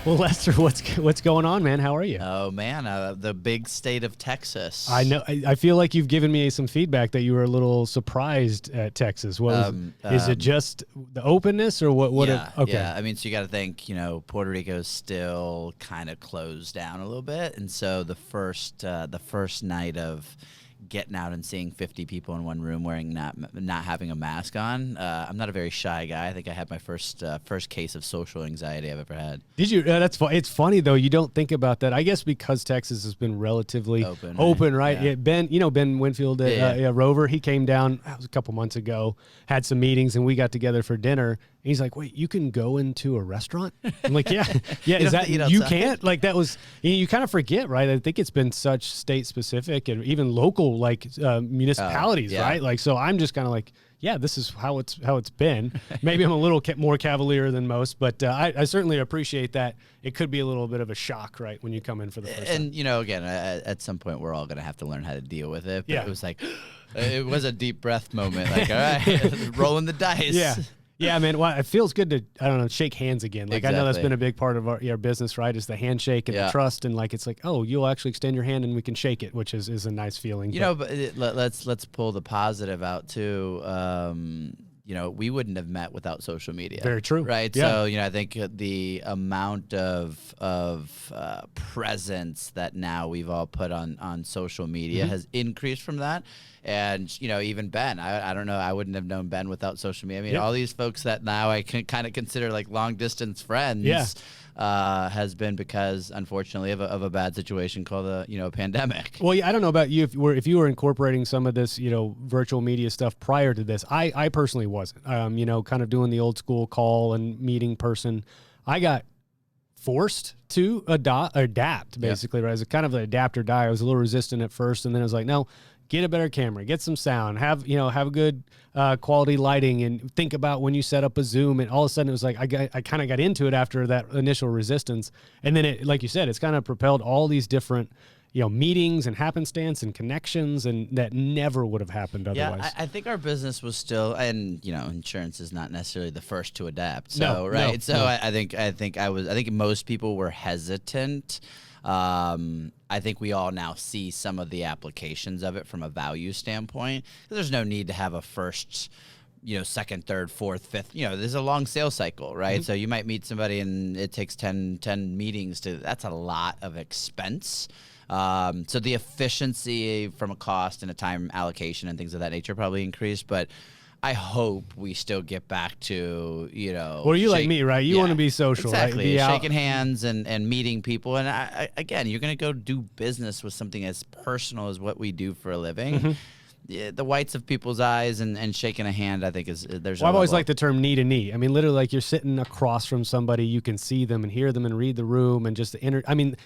Well, Lester, what's going on, man? How are you? Oh man, the big state of Texas. I know. I feel like you've given me some feedback that you were a little surprised at Texas. Is it just the openness or what? Okay. Yeah. I mean, so you got to think. Puerto Rico's still kind of closed down a little bit, and so the first night of getting out and seeing 50 people in one room wearing not having a mask on. I'm not a very shy guy. I think I had my first case of social anxiety I've ever had. Did you? That's funny. It's funny though. You don't think about that. I guess because Texas has been relatively open, right? Yeah. Ben Winfield at Rover. He came down. That was a couple months ago. Had some meetings and we got together for dinner. And he's like, "Wait, you can go into a restaurant?" I'm like, "Yeah." Is that you can't? Like that was you kind of forget, right? I think it's been such state specific and even local municipalities, right? Like so, I'm just kind of like, yeah, this is how it's been. Maybe I'm a little more cavalier than most, but I certainly appreciate that. It could be a little bit of a shock, right, when you come in for the first time. And again, at some point, we're all going to have to learn how to deal with it. But it was like, it was a deep breath moment. Like, all right, rolling the dice. Yeah. Yeah, man. Well, it feels good to, shake hands again. Like, exactly. I know that's been a big part of our business, right? Is the handshake and the trust. And like, it's like, oh, you'll actually extend your hand and we can shake it, which is a nice feeling. But let's pull the positive out too. We wouldn't have met without social media. Very true. Right. Yeah. So, I think the amount of presence that now we've all put on social media has increased from that. And, even Ben, I don't know, I wouldn't have known Ben without social media. I mean, all these folks that now I can kind of consider like long distance friends has been because, unfortunately, of a bad situation called a pandemic. Well, yeah, I don't know about you if you were incorporating some of this, virtual media stuff prior to this. I personally wasn't, kind of doing the old school call and meeting person. I got forced to adapt basically, right? As a kind of an adapt or die. I was a little resistant at first, and then I was like, no, get a better camera, get some sound, have a good quality lighting, and think about when you set up a Zoom. And all of a sudden it was like, I kind of got into it after that initial resistance. And then it, like you said, it's kind of propelled all these different, meetings and happenstance and connections, and that never would have happened otherwise. Yeah, I think our business was still, and insurance is not necessarily the first to adapt. So right, I think most people were hesitant. I think we all now see some of the applications of it from a value standpoint. There's no need to have a first, second, third, fourth, fifth. There's a long sales cycle, right? Mm-hmm. So you might meet somebody and it takes 10 meetings that's a lot of expense. So the efficiency from a cost and a time allocation and things of that nature probably increased, but I hope we still get back to, Well, you like me, right? You want to be social, exactly. Right? Shaking hands and meeting people. And again, you're going to go do business with something as personal as what we do for a living. Mm-hmm. The whites of people's eyes and shaking a hand, I think there's. Well, I've always liked the term knee to knee. I mean, literally, like you're sitting across from somebody, you can see them and hear them and read the room, and just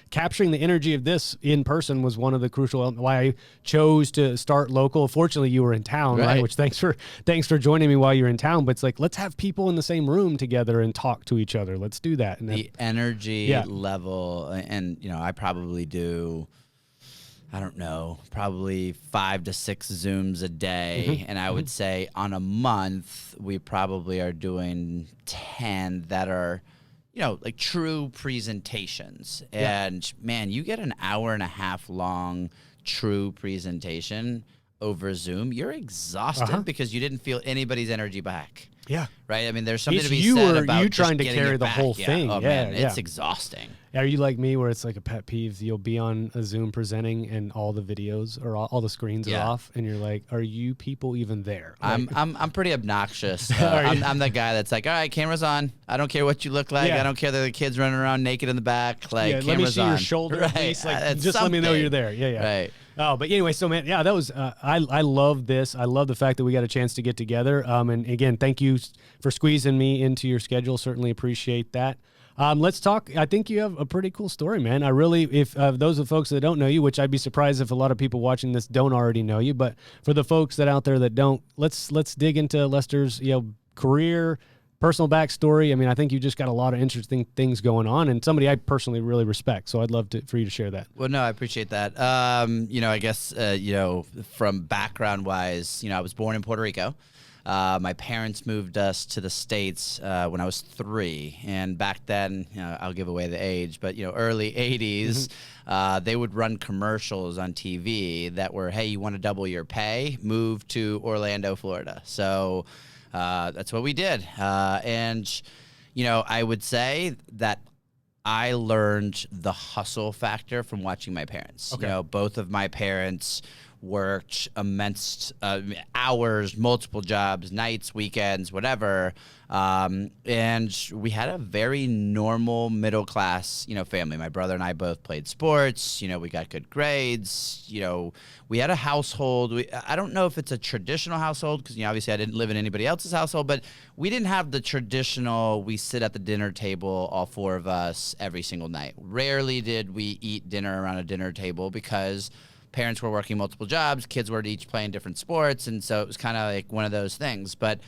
capturing the energy of this in person was one of the crucial why I chose to start local. Fortunately, you were in town, right? Which thanks for joining me while you're in town. But it's like, let's have people in the same room together and talk to each other. Let's do that. And the energy level, and I probably do. I don't know, probably 5 to 6 Zooms a day. Mm-hmm. And I would say on a month, we probably are doing 10 that are, like true presentations. Yeah. And man, you get an hour and a half long true presentation over Zoom, you're exhausted because you didn't feel anybody's energy back. Yeah. Right? I mean, there's something to be said about you trying to carry the whole thing. Oh, man, it's exhausting. Are you like me where it's like a pet peeve? You'll be on a Zoom presenting and all the videos or all the screens are off, and you're like, are you people even there? Like, I'm pretty obnoxious. I'm the guy that's like, all right, camera's on. I don't care what you look like. I don't care that the kids running around naked in the back. Like, let me see on. your shoulder at least. Like, just let me know you're there. Yeah. Right. Oh, but anyway, so man, that was, I love this. I love the fact that we got a chance to get together. And again, thank you for squeezing me into your schedule. Certainly appreciate that. Let's talk. I think you have a pretty cool story, man. I really, if those of folks that don't know you, which I'd be surprised if a lot of people watching this don't already know you, but for the folks that out there that don't, let's dig into Lester's, career, personal backstory. I mean, I think you just got a lot of interesting things going on, and somebody I personally really respect. So I'd love for you to share that. Well, no, I appreciate that. I guess, from background wise, I was born in Puerto Rico. My parents moved us to the States when I was 3, and back then, I'll give away the age, but early 80s, they would run commercials on TV that were, hey, you want to double your pay? Move to Orlando, Florida. So that's what we did, and I would say that I learned the hustle factor from watching my parents. Okay. Both of my parents worked immense hours, multiple jobs, nights, weekends, whatever. And we had a very normal middle class, family. My brother and I both played sports. We got good grades. We had a household. I don't know if it's a traditional household because obviously I didn't live in anybody else's household, but we didn't have the traditional, we sit at the dinner table, all 4 of us, every single night. Rarely did we eat dinner around a dinner table because parents were working multiple jobs, kids were each playing different sports, and so it was kind of like one of those things. But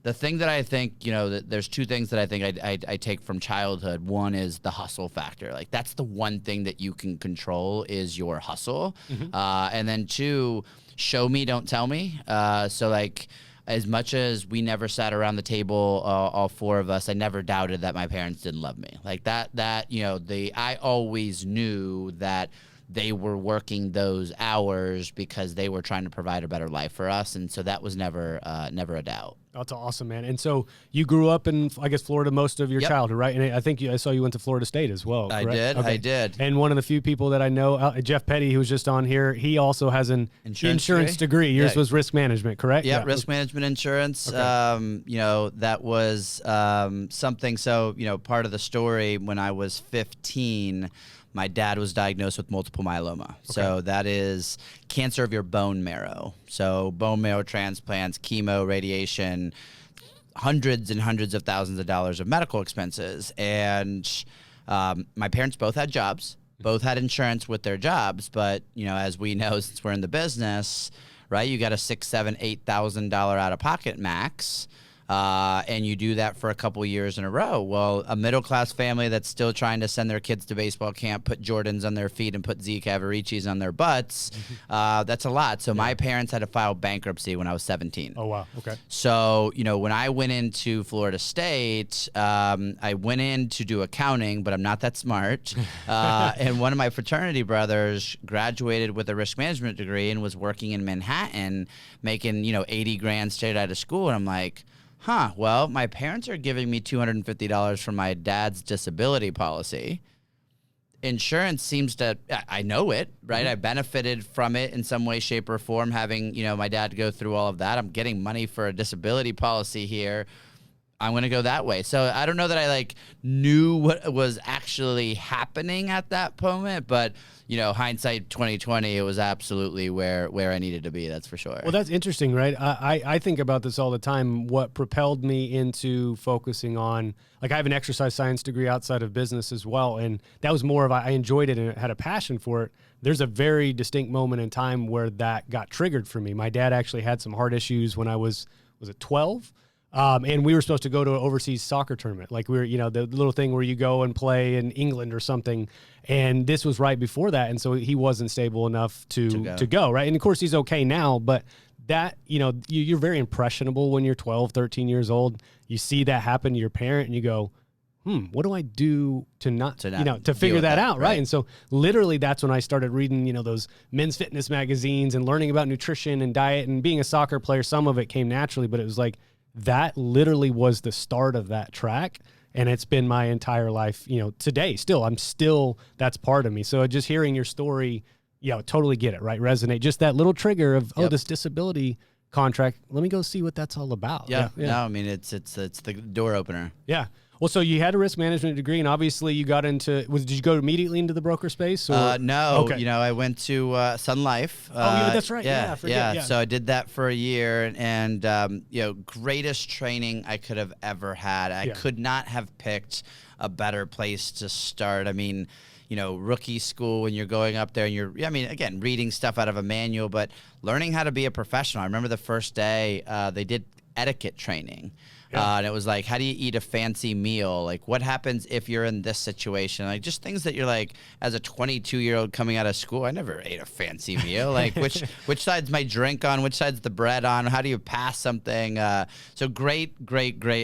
the thing that I think, there's 2 things that I think I take from childhood. One is the hustle factor. Like, that's the one thing that you can control is your hustle. And then 2, show me, don't tell me. So, like, as much as we never sat around the table, all 4 of us, I never doubted that my parents didn't love me. Like, I always knew that they were working those hours because they were trying to provide a better life for us. And so that was never a doubt. That's awesome, man. And so you grew up in, I guess, Florida most of your childhood, right? And I think I saw you went to Florida State as well. I correct? did. Okay. I did. And one of the few people that I know, Jeff Petty, who was just on here, he also has an insurance degree. Yours was risk management, correct? Yeah, risk management insurance. Okay. That was something. So, part of the story when I was 15, my dad was diagnosed with multiple myeloma. Okay. So that is cancer of your bone marrow. So bone marrow transplants, chemo, radiation, hundreds and hundreds of thousands of dollars of medical expenses. And my parents both had jobs, both had insurance with their jobs. But, as we know, since we're in the business, right, you got a $6,000, $7,000, $8,000 out-of-pocket max. And you do that for a couple years in a row. Well, a middle-class family that's still trying to send their kids to baseball camp, put Jordans on their feet and put Z Cavaricis on their butts, that's a lot. So my parents had to file bankruptcy when I was 17. Oh, wow. Okay. So, when I went into Florida State, I went in to do accounting, but I'm not that smart. And one of my fraternity brothers graduated with a risk management degree and was working in Manhattan, making, 80 grand straight out of school. And I'm like, well, my parents are giving me $250 for my dad's disability policy. Insurance seems to, I know it, right? I benefited from it in some way, shape, or form, having, my dad go through all of that. I'm getting money for a disability policy here. I'm going to go that way. So I don't know that I knew what was actually happening at that moment, but hindsight 2020, it was absolutely where I needed to be. That's for sure. Well, that's interesting, right? I think about this all the time. What propelled me into focusing on, I have an exercise science degree outside of business as well. And that was more of, I enjoyed it and had a passion for it. There's a very distinct moment in time where that got triggered for me. My dad actually had some heart issues when I was it 12? And we were supposed to go to an overseas soccer tournament. We were, the little thing where you go and play in England or something. And this was right before that. And so he wasn't stable enough to go, right? And of course he's okay now, but that, you're very impressionable when you're 12, 13 years old. You see that happen to your parent and you go, what do I do to figure that out, right? And so literally that's when I started reading, those men's fitness magazines and learning about nutrition and diet, and being a soccer player. Some of it came naturally, but it was that literally was the start of that track. And it's been my entire life, today still, that's part of me. So just hearing your story, totally get it, right? Resonate. Just that little trigger of, this disability contract. Let me go see what that's all about. Yeah. No, I mean, it's the door opener. Yeah. Well, so you had a risk management degree, and obviously you got into. Did you go immediately into the broker space? Or? No. Okay. I went to Sun Life. Yeah, that's right. Yeah. So I did that for a year, and greatest training I could have ever had. I could not have picked a better place to start. I mean, rookie school, when you're going up there and again, reading stuff out of a manual, but learning how to be a professional. I remember the first day they did etiquette training. And it was like, how do you eat a fancy meal? Like, what happens if you're in this situation? Like, just things that you're like, as a 22-year-old coming out of school, I never ate a fancy meal. Like, which side's my drink on? Which side's the bread on? How do you pass something? So great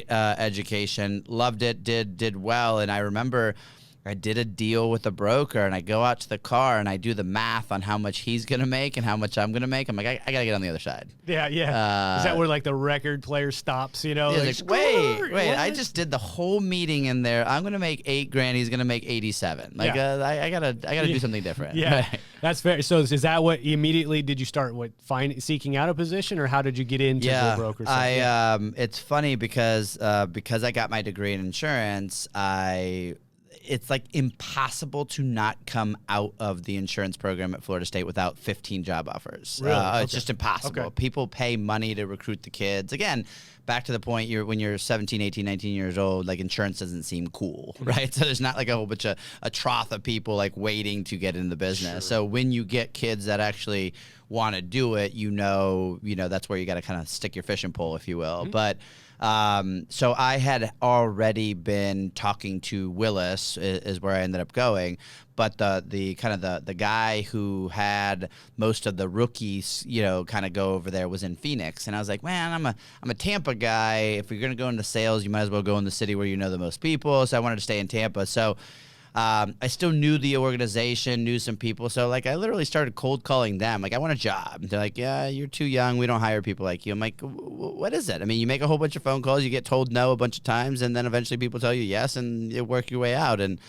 education. Loved it. Did well. And I remember I did a deal with a broker, and I go out to the car and I do the math on how much he's going to make and how much I'm going to make. I'm like, I got to get on the other side. Yeah. Is that where like the record player stops, you know? Yeah, like, wait, I just did the whole meeting in there. I'm going to make $8,000. He's going to make 87. Like, I gotta do something different. Yeah, that's fair. So is that what immediately did you start seeking out a position, or how did you get into the broker side? It's funny because I got my degree in insurance, it's like impossible to not come out of the insurance program at Florida State without 15 job offers. Really? It's just impossible. Okay. People pay money to recruit the kids. Again, back to the point, when you're 17, 18, 19 years old, like insurance doesn't seem cool, right? So there's not like a whole bunch of a trough of people like waiting to get in the business. Sure. So when you get kids that actually want to do it, you know, that's where you got to kind of stick your fishing pole, if you will. Mm-hmm. But so I had already been talking to Willis, is where I ended up going, but the guy who had most of the rookies, kind of go over there was in Phoenix, and I was like, man, I'm a Tampa guy. If you're gonna go into sales, you might as well go in the city where you know the most people. So I wanted to stay in Tampa. So I still knew the organization, knew some people. So, like, I literally started cold calling them. Like, I want a job. They're like, yeah, you're too young. We don't hire people like you. I'm like, what is it? I mean, you make a whole bunch of phone calls. You get told no a bunch of times. And then eventually people tell you yes, and you work your way out. And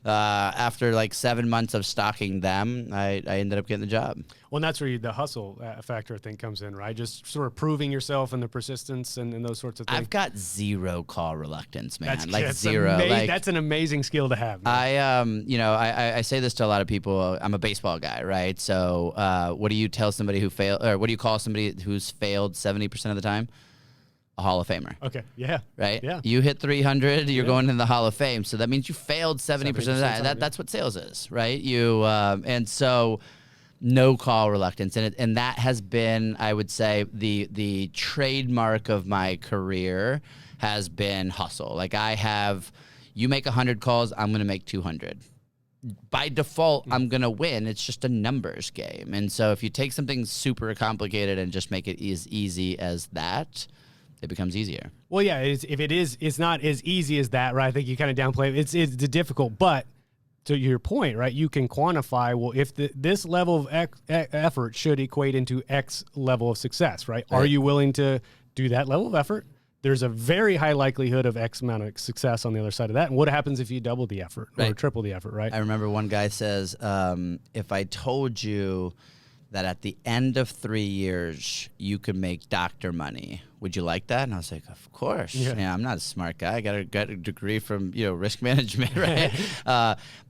after, like, 7 months of stalking them, I ended up getting the job. Well, and that's where the hustle factor, I think, comes in, right? Just sort of proving yourself and the persistence and those sorts of things. I've got zero call reluctance, man. That's zero. That's an amazing skill to have, man. I say this to a lot of people. I'm a baseball guy, right? So what do you tell somebody who failed, or what do you call somebody who's failed 70% of the time? A Hall of Famer. Okay. Yeah. Right? Yeah. You hit 300, you're going in the Hall of Fame. So that means you failed 70% of the time. That's what sales is, right? And so no call reluctance. And that has been, I would say, the trademark of my career has been hustle. Like, you make 100 calls, I'm going to make 200. By default, I'm going to win. It's just a numbers game. And so if you take something super complicated and just make it as easy as that, it becomes easier. Well, yeah, it's not as easy as that, right? I think you kind of downplay it. It's difficult, but to your point, right, you can quantify, well, if this level of effort should equate into X level of success, right? Are you willing to do that level of effort? There's a very high likelihood of X amount of success on the other side of that. And what happens if you double the effort or triple the effort, right? I remember one guy says, if I told you that at the end of 3 years, you could make doctor money, would you like that? And I was like, of course. Yeah, I'm not a smart guy. I got a degree from, risk management, right?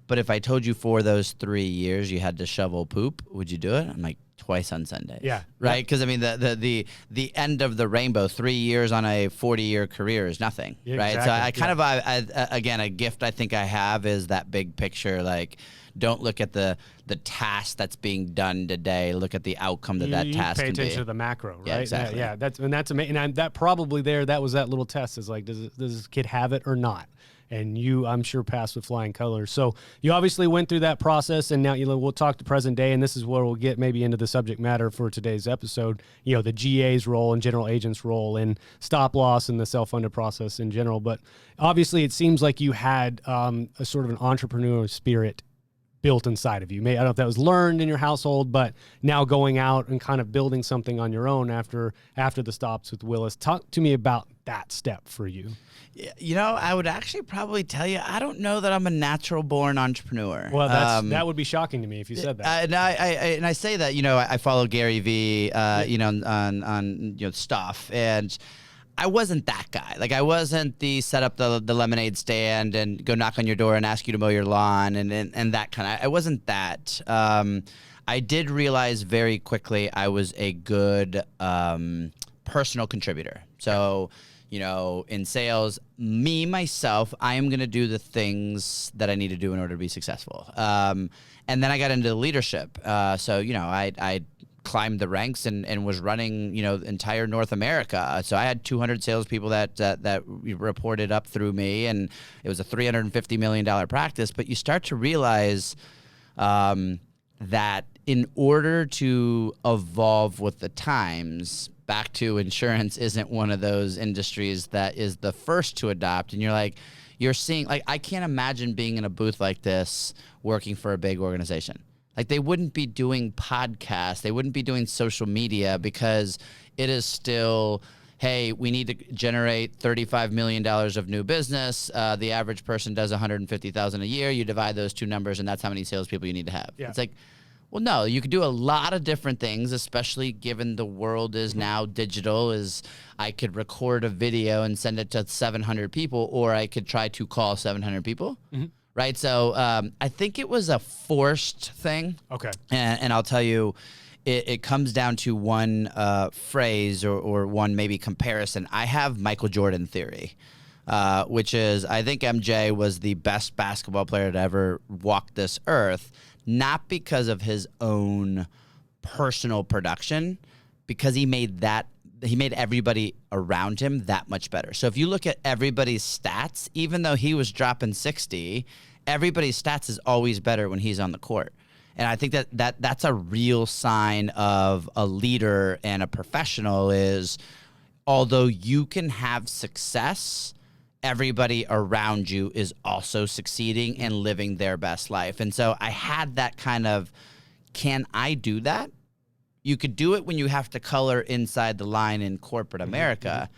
But if I told you for those 3 years you had to shovel poop, would you do it? I'm like, twice on Sundays. Yeah. Right? Because, I mean, the end of the rainbow, 3 years on a 40-year career is nothing, right? Exactly. So again, a gift I think I have is that big picture, like, don't look at the task that's being done today. Look at the outcome that task can be. Pay attention to the macro, right? Yeah, exactly. Yeah, that's amazing. And that probably that was that little test is like, does this kid have it or not? And you, I'm sure, passed with flying colors. So you obviously went through that process, and now we'll talk to present day, and this is where we'll get maybe into the subject matter for today's episode. The GA's role and general agent's role in stop loss and the self-funded process in general. But obviously, it seems like you had a sort of an entrepreneurial spirit built inside of you. I don't know if that was learned in your household, but now going out and kind of building something on your own after the stops with Willis. Talk to me about that step for you. I would actually probably tell you, I don't know that I'm a natural born entrepreneur. Well, that would be shocking to me if you said that. And I say that, I follow Gary Vee, on stuff, and I wasn't that guy. Like, I wasn't the set up the lemonade stand and go knock on your door and ask you to mow your lawn and that kind of. I wasn't that. I did realize very quickly I was a good personal contributor. So, in sales, myself, I am going to do the things that I need to do in order to be successful. And then I got into leadership. So, I climbed the ranks and was running, entire North America. So I had 200 salespeople that reported up through me, and it was a $350 million practice. But you start to realize that in order to evolve with the times, back to insurance isn't one of those industries that is the first to adopt. And you're seeing, I can't imagine being in a booth like this working for a big organization. Like, they wouldn't be doing podcasts, they wouldn't be doing social media, because it is still, hey, we need to generate $35 million of new business. The average person does $150,000 a year. You divide those two numbers, and that's how many salespeople you need to have. Yeah. It's like, well, no, you could do a lot of different things, especially given the world is now digital. I could record a video and send it to 700 people, or I could try to call 700 people. Mm-hmm. Right. So I think it was a forced thing. Okay. And I'll tell you, it comes down to one phrase or one maybe comparison. I have Michael Jordan theory, which is, I think MJ was the best basketball player to ever walk this earth, not because of his own personal production, because he made everybody around him that much better. So if you look at everybody's stats, even though he was dropping 60, everybody's stats is always better when he's on the court. And I think that's a real sign of a leader and a professional is, although you can have success, everybody around you is also succeeding and living their best life. And so I had that kind of, can I do that? You could do it when you have to color inside the line in corporate America,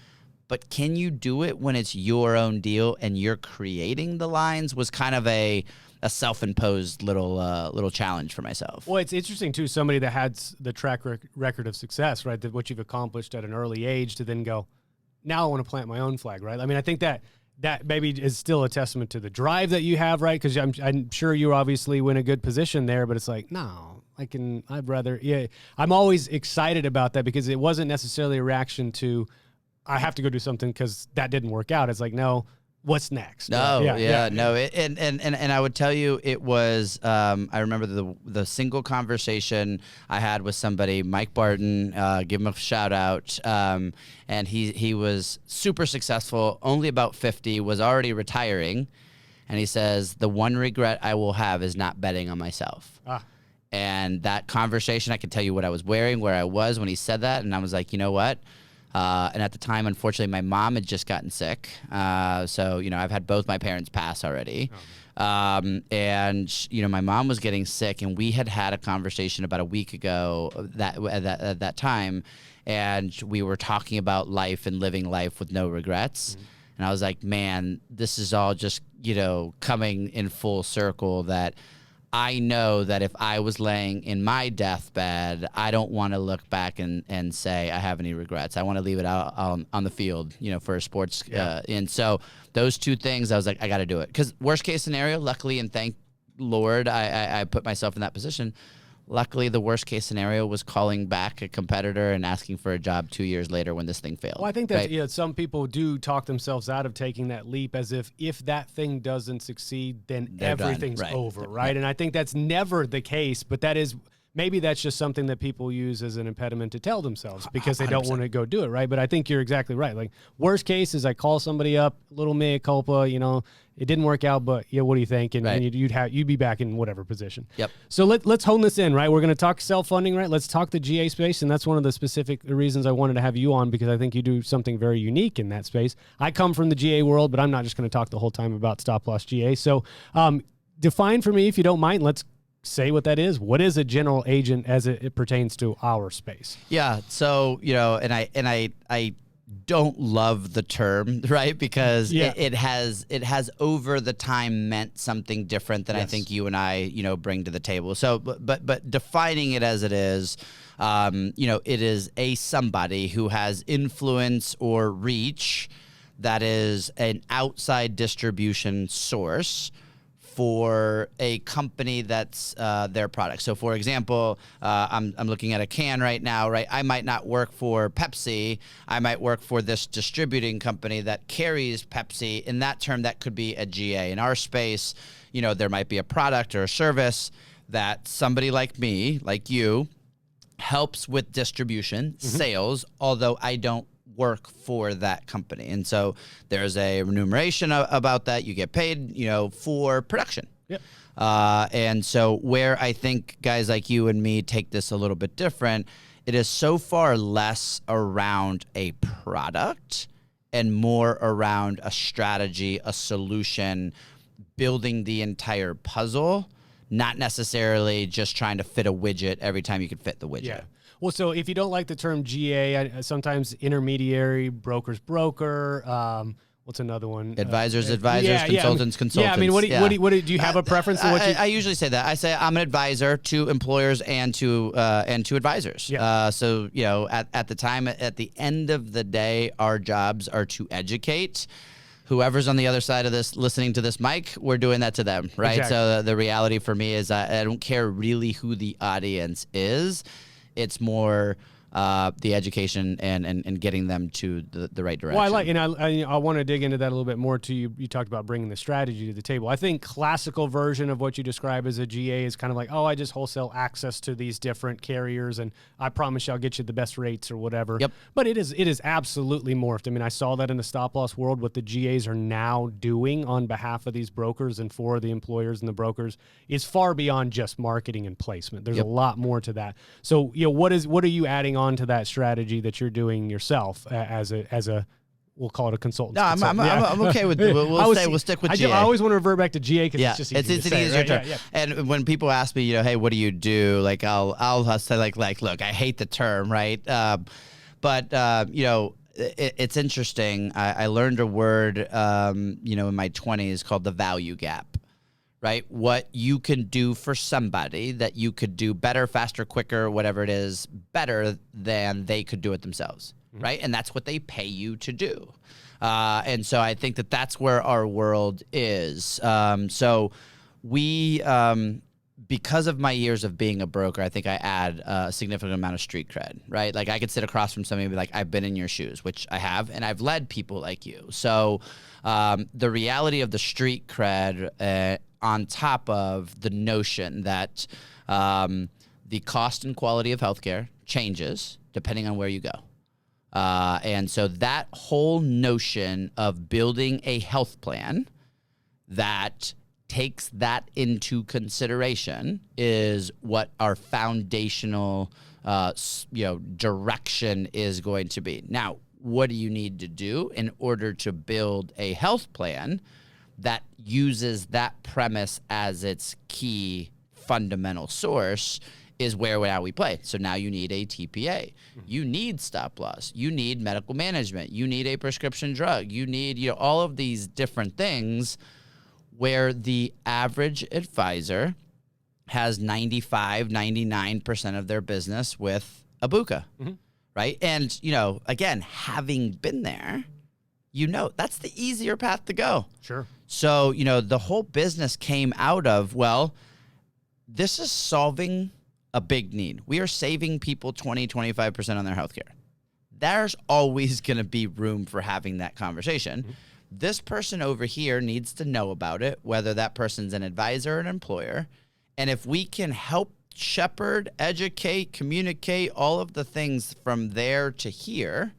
but can you do it when it's your own deal and you're creating the lines? Was kind of a self-imposed little challenge for myself. Well, it's interesting too, somebody that had the track record of success, right? That what you've accomplished at an early age to then go, now I want to plant my own flag, right? I mean, I think that maybe is still a testament to the drive that you have, right? Because I'm sure you obviously were in a good position there, but it's like, no, I'm always excited about that, because it wasn't necessarily a reaction to, I have to go do something because that didn't work out. It's like, no, what's next? No, no. And I would tell you, it was, I remember the single conversation I had with somebody, Mike Barton, give him a shout out. And he was super successful, only about 50, was already retiring. And he says, the one regret I will have is not betting on myself. And that conversation, I can tell you what I was wearing, where I was when he said that. And I was like, you know what? And at the time, unfortunately, my mom had just gotten sick. So, I've had both my parents pass already. And, my mom was getting sick, and we had a conversation about a week ago at that time. And we were talking about life and living life with no regrets. Mm-hmm. And I was like, man, this is all just, coming in full circle, that I know that if I was laying in my deathbed, I don't want to look back and say I have any regrets. I want to leave it out on the field, for a sports. And so those two things, I was like, I got to do it. Because worst case scenario, luckily, and thank Lord, I put myself in that position. Luckily, the worst case scenario was calling back a competitor and asking for a job 2 years later when this thing failed. Well, I think that some people do talk themselves out of taking that leap, as if that thing doesn't succeed, then everything's over, right? And I think that's never the case, but maybe that's just something that people use as an impediment to tell themselves, because they 100%. Don't want to go do it, right? But I think you're exactly right. Like, worst case is I call somebody up, little mea culpa, it didn't work out, but what do you think? And, and you'd be back in whatever position. Yep. So let's hone this in, right? We're going to talk self-funding, right? Let's talk the GA space, and that's one of the specific reasons I wanted to have you on, because I think you do something very unique in that space. I come from the GA world, but I'm not just going to talk the whole time about stop-loss GA. So define for me, if you don't mind, let's say what that is. What is a general agent as it pertains to our space? Yeah. So, and I don't love the term, right? Because it has over the time meant something different than I think you and I, bring to the table. So, but defining it as it is, it is somebody who has influence or reach that is an outside distribution source for a company that's their product. So, for example, I'm looking at a can right now, right? I might not work for Pepsi. I might work for this distributing company that carries Pepsi. In that term, that could be a GA. In our space, there might be a product or a service that somebody like me, like you, helps with distribution, sales, although I don't work for that company. And so there's a remuneration about that. You get paid, for production. Yep. And so where I think guys like you and me take this a little bit different, it is so far less around a product and more around a strategy, a solution, building the entire puzzle, not necessarily just trying to fit a widget every time you can fit the widget. Yeah. Well, so if you don't like the term GA, sometimes intermediary, broker's broker, what's another one? Advisors, consultants, consultants. Yeah, I mean, what do you have a preference? I usually say that. I say I'm an advisor to employers and to advisors. Yeah. So, at the time, at the end of the day, our jobs are to educate. Whoever's on the other side of this, listening to this mic, we're doing that to them, right? Exactly. So the reality for me is I don't care really who the audience is. It's more the education and getting them to the right direction. Well, I want to dig into that a little bit more too. You talked about bringing the strategy to the table. I think classical version of what you describe as a GA is kind of like, I just wholesale access to these different carriers and I promise you I'll get you the best rates or whatever. Yep. But it is absolutely morphed. I mean, I saw that in the stop loss world, what the GAs are now doing on behalf of these brokers and for the employers and the brokers is far beyond just marketing and placement. There's a lot more to that. So, what are you adding on to that strategy that you're doing yourself as a we'll call it a consultant? No, I'm okay with we'll stick with GA. I always want to revert back to GA because it's just easier it's an easier term. Yeah. And when people ask me, hey, what do you do? Like I'll say like look, I hate the term, right? But it's interesting. I learned a word, in my 20s called the value gap. Right? What you can do for somebody that you could do better, faster, quicker, whatever it is, better than they could do it themselves. Right? And that's what they pay you to do. And so I think that's where our world is. So we, because of my years of being a broker, I think I add a significant amount of street cred, right? Like I could sit across from somebody and be like, I've been in your shoes, which I have, and I've led people like you. So the reality of the street cred on top of the notion that the cost and quality of healthcare changes depending on where you go. And so that whole notion of building a health plan that takes that into consideration is what our foundational direction is going to be. Now, what do you need to do in order to build a health plan that uses that premise as its key fundamental source is where now we play. So now you need a TPA. You need stop loss. You need medical management. You need a prescription drug. You need all of these different things where the average advisor has 95, 99% of their business with a buka, right? And, again, having been there, that's the easier path to go. Sure. So, the whole business came out of, this is solving a big need. We are saving people 20, 25% on their healthcare. There's always going to be room for having that conversation. This person over here needs to know about it, whether that person's an advisor or an employer. And if we can help shepherd, educate, communicate, all of the things from there to here,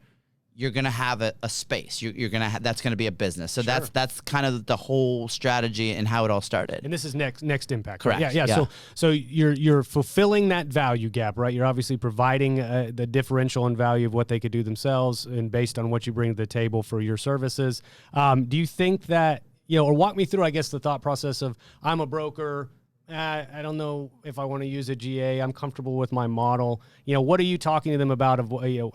you're going to have a space. You're going to that's going to be a business. So Sure. that's kind of the whole strategy and how it all started. And this is next impact. Correct. Right? Yeah. So you're fulfilling that value gap, right? You're obviously providing the differential in value of what they could do themselves, and based on what you bring to the table for your services. Do you think that or walk me through, I guess, the thought process of I'm a broker. I don't know if I want to use a GA. I'm comfortable with my model. What are you talking to them about?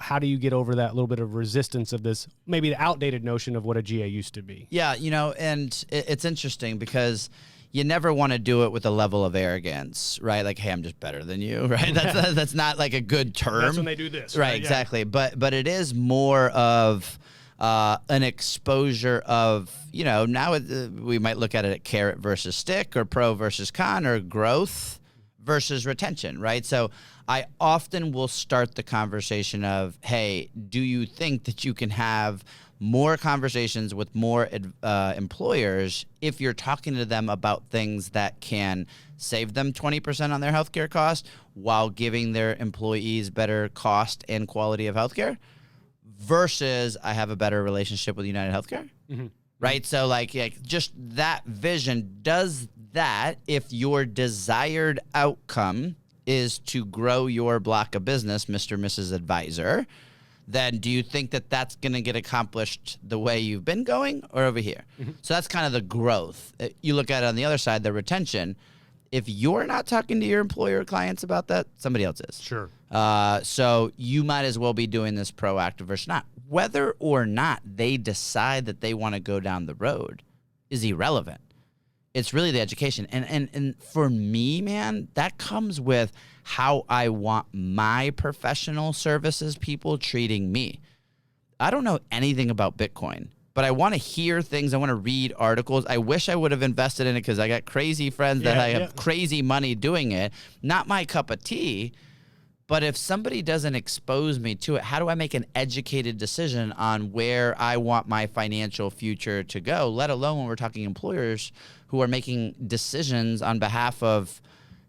How do you get over that little bit of resistance of this, maybe the outdated notion of what a GA used to be? Yeah, and it's interesting because you never want to do it with a level of arrogance, right? Like, hey, I'm just better than you, right? That's not like a good term. That's when they do this, right? Exactly. Yeah. But it is more of an exposure of, now we might look at it at carrot versus stick, or pro versus con, or growth versus retention, right? So I often will start the conversation of, hey, do you think that you can have more conversations with more employers if you're talking to them about things that can save them 20% on their healthcare cost while giving their employees better cost and quality of healthcare versus I have a better relationship with United Healthcare. Mm-hmm. Right? So like just that vision does that if your desired outcome is to grow your block of business, Mr. Mrs. Advisor, then do you think that that's going to get accomplished the way you've been going or over here? Mm-hmm. So that's kind of the growth. You look at it on the other side, the retention. If you're not talking to your employer or clients about that, somebody else is. Sure. So you might as well be doing this proactive versus not. Whether or not they decide that they want to go down the road is irrelevant. It's really the education. And for me, man, that comes with how I want my professional services people treating me. I don't know anything about Bitcoin, but I want to hear things. I want to read articles. I wish I would have invested in it because I got crazy friends that I have crazy money doing it. Not my cup of tea. But if somebody doesn't expose me to it, how do I make an educated decision on where I want my financial future to go, let alone when we're talking employers who are making decisions on behalf of,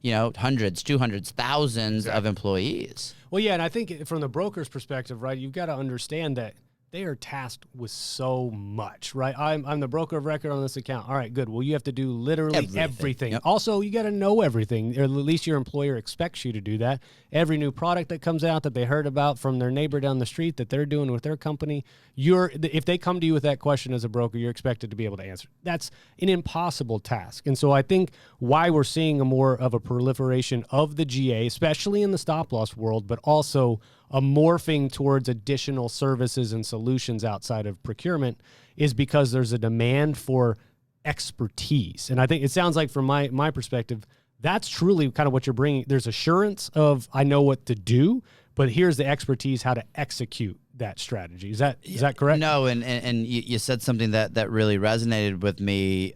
hundreds, 200s, thousands of employees? Well, yeah, and I think from the broker's perspective, right, you've got to understand that they are tasked with so much, right? I'm the broker of record on this account. All right, good. Well, you have to do literally everything. Yep. Also, you got to know everything, or at least your employer expects you to do that. Every new product that comes out that they heard about from their neighbor down the street that they're doing with their company, if they come to you with that question as a broker, you're expected to be able to answer. That's an impossible task. And so I think why we're seeing a more of a proliferation of the GA, especially in the stop loss world, but also a morphing towards additional services and solutions outside of procurement, is because there's a demand for expertise. And I think it sounds like from my perspective, that's truly kind of what you're bringing. There's assurance of I know what to do, but here's the expertise how to execute that strategy. Is that correct? No, and you said something that really resonated with me,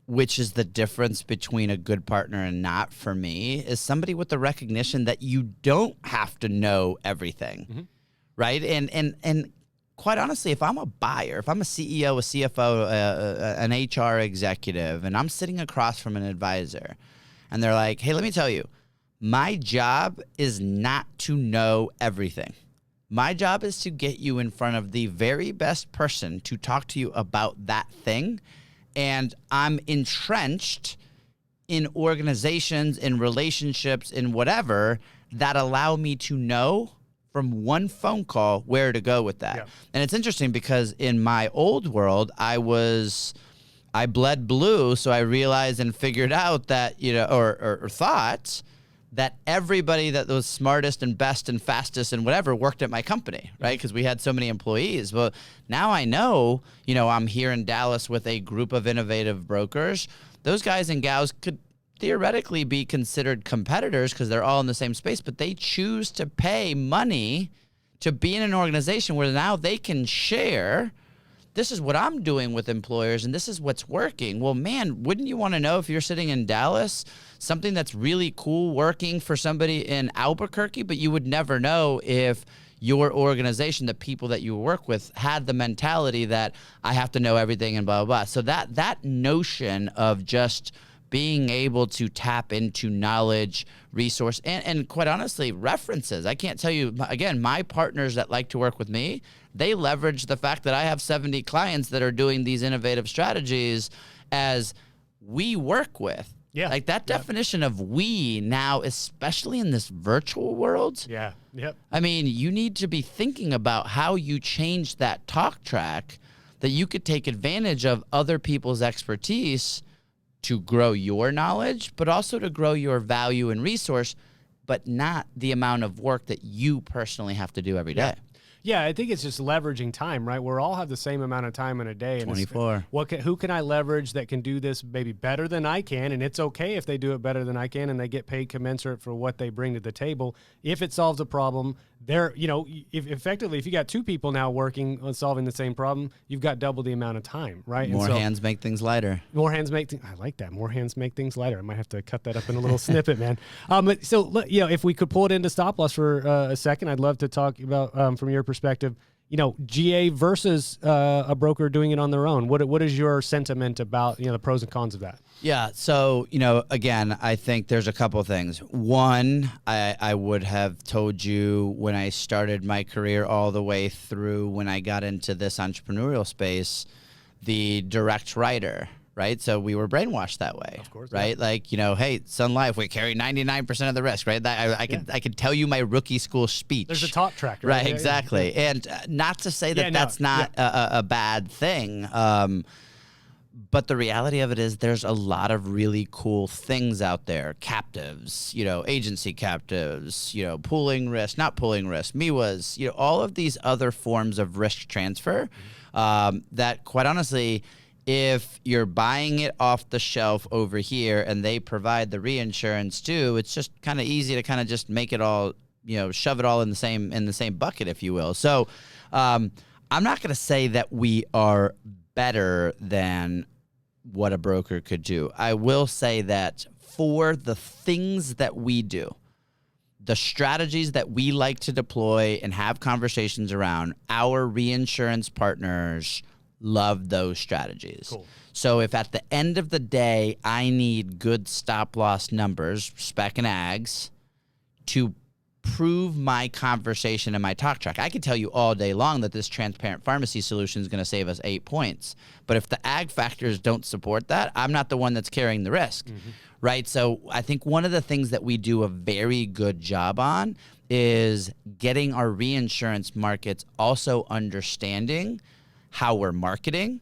which is the difference between a good partner and not, for me, is somebody with the recognition that you don't have to know everything, mm-hmm. right? And quite honestly, if I'm a buyer, if I'm a CEO, a CFO, an HR executive, and I'm sitting across from an advisor, and they're like, hey, let me tell you, my job is not to know everything. My job is to get you in front of the very best person to talk to you about that thing. And I'm entrenched in organizations, in relationships, in whatever that allow me to know from one phone call where to go with that. Yeah. And it's interesting because in my old world, I bled blue. So I realized and figured out that, or thought that everybody that was smartest and best and fastest and whatever worked at my company, right? Because we had so many employees. Well, now I know, I'm here in Dallas with a group of innovative brokers. Those guys and gals could theoretically be considered competitors because they're all in the same space, but they choose to pay money to be in an organization where now they can share, this is what I'm doing with employers and this is what's working. Well, man, wouldn't you want to know if you're sitting in Dallas, something that's really cool working for somebody in Albuquerque, but you would never know if your organization, the people that you work with, had the mentality that I have to know everything and blah, blah, blah. So that notion of just being able to tap into knowledge, resource, and quite honestly, references. I can't tell you, again, my partners that like to work with me, they leverage the fact that I have 70 clients that are doing these innovative strategies as we work with. Yeah. Like that definition of we now, especially in this virtual world. Yeah. Yep. I mean, you need to be thinking about how you change that talk track that you could take advantage of other people's expertise to grow your knowledge, but also to grow your value and resource, but not the amount of work that you personally have to do every day. Yeah, I think it's just leveraging time, right? We all have the same amount of time in a day. 24. Who can I leverage that can do this maybe better than I can? And it's okay if they do it better than I can and they get paid commensurate for what they bring to the table. If it solves a problem, if you got two people now working on solving the same problem, you've got double the amount of time, right? More hands make things lighter. More hands make things. I like that. More hands make things lighter. I might have to cut that up in a little snippet, man. So if we could pull it into stop loss for a second, I'd love to talk about from your perspective. GA versus a broker doing it on their own. What is your sentiment about, the pros and cons of that? Yeah. So, again, I think there's a couple of things. One, I would have told you when I started my career all the way through when I got into this entrepreneurial space, the direct writer, right? So we were brainwashed that way, of course, right? Yeah. Like, hey, Sun Life, we carry 99% of the risk, right? I could tell you my rookie school speech. There's a talk track, right? Yeah, exactly. Yeah. And not to say that that's not a bad thing. But the reality of it is there's a lot of really cool things out there. Captives, agency captives, pooling risk, not pooling risk, MIWAs, all of these other forms of risk transfer that, quite honestly, if you're buying it off the shelf over here and they provide the reinsurance too, it's just kind of easy to kind of just make it all, shove it all in the same bucket, if you will. So I'm not going to say that we are better than what a broker could do. I will say that for the things that we do, the strategies that we like to deploy and have conversations around, our reinsurance partners love those strategies. Cool. So if at the end of the day, I need good stop loss numbers, spec and ags, to prove my conversation and my talk track. I could tell you all day long that this transparent pharmacy solution is going to save us 8 points. But if the ag factors don't support that, I'm not the one that's carrying the risk, right? So I think one of the things that we do a very good job on is getting our reinsurance markets also understanding how we're marketing,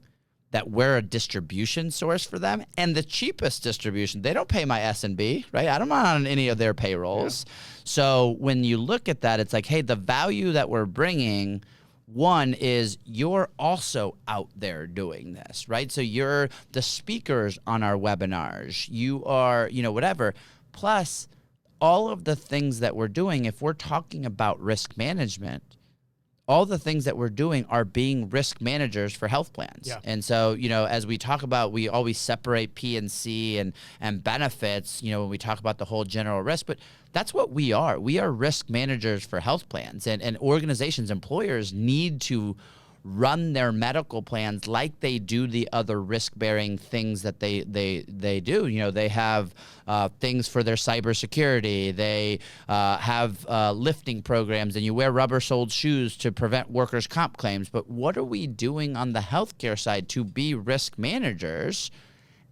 that we're a distribution source for them, and the cheapest distribution. They don't pay my S&B, right? I'm not on any of their payrolls. Yeah. So when you look at that, it's like, hey, the value that we're bringing, one is you're also out there doing this, right? So you're the speakers on our webinars. You are, whatever. Plus, all of the things that we're doing, if we're talking about risk management, all the things that we're doing are being risk managers for health plans. Yeah. And so, as we talk about, we always separate P&C and benefits, when we talk about the whole general risk, but that's what we are. We are risk managers for health plans, and organizations, employers need to run their medical plans like they do the other risk-bearing things that they do. They have things for their cybersecurity. They have lifting programs, and you wear rubber-soled shoes to prevent workers' comp claims. But what are we doing on the healthcare side to be risk managers?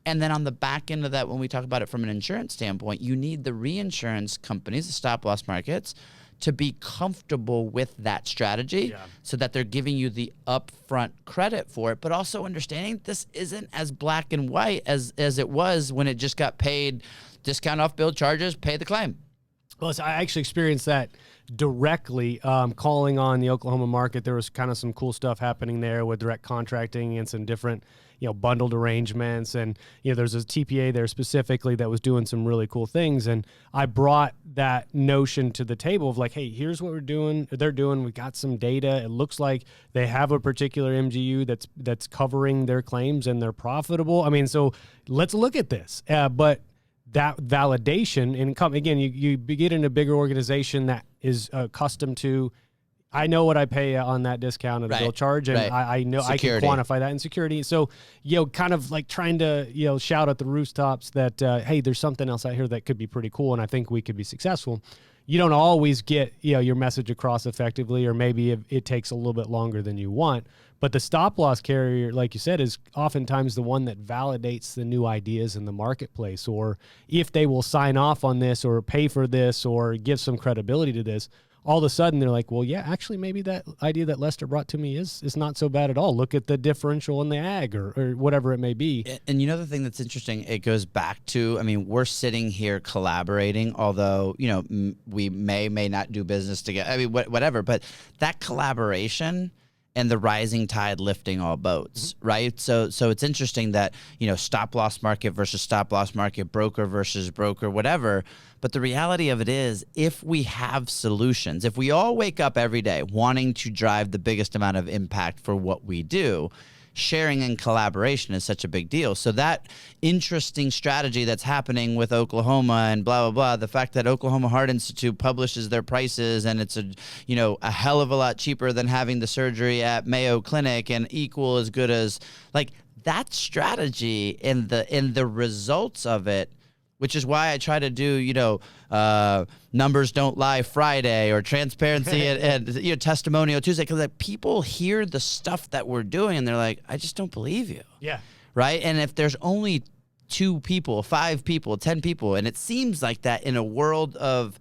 And then on the back end of that, when we talk about it from an insurance standpoint, you need the reinsurance companies, the stop-loss markets, to be comfortable with that strategy so that they're giving you the upfront credit for it, but also understanding this isn't as black and white as it was when it just got paid, discount off bill charges, pay the claim. Well, I actually experienced that directly calling on the Oklahoma market. There was kind of some cool stuff happening there with direct contracting and some different bundled arrangements. And, there's a TPA there specifically that was doing some really cool things. And I brought that notion to the table of like, hey, here's what they're doing. We got some data. It looks like they have a particular MGU that's covering their claims and they're profitable. I mean, so let's look at this. But that validation, and again, you get in a bigger organization that is accustomed to, I know what I pay on that discount of the bill charge, and I know security. I can quantify that in security. So, kind of like trying to, shout at the rooftops that, hey, there's something else out here that could be pretty cool, and I think we could be successful. You don't always get, your message across effectively, or maybe it takes a little bit longer than you want. But the stop-loss carrier, like you said, is oftentimes the one that validates the new ideas in the marketplace, or if they will sign off on this or pay for this or give some credibility to this. All of a sudden, they're like, well, yeah, actually, maybe that idea that Lester brought to me is not so bad at all. Look at the differential in the ag or whatever it may be. And the thing that's interesting, it goes back to, we're sitting here collaborating, although, we may not do business together. Whatever. But that collaboration and the rising tide lifting all boats, right? So it's interesting that, stop loss market versus stop loss market, broker versus broker, whatever. But the reality of it is, if we have solutions, if we all wake up every day wanting to drive the biggest amount of impact for what we do, sharing and collaboration is such a big deal. So that interesting strategy that's happening with Oklahoma and blah, blah, blah, the fact that Oklahoma Heart Institute publishes their prices and it's a hell of a lot cheaper than having the surgery at Mayo Clinic and equal as good as, like, that strategy and the results of it, which is why I try to do, Numbers Don't Lie Friday or Transparency and Testimonial Tuesday, because like, people hear the stuff that we're doing and they're like, I just don't believe you. Yeah. Right? And if there's only 2 people, 5 people, 10 people, and it seems like that in a world of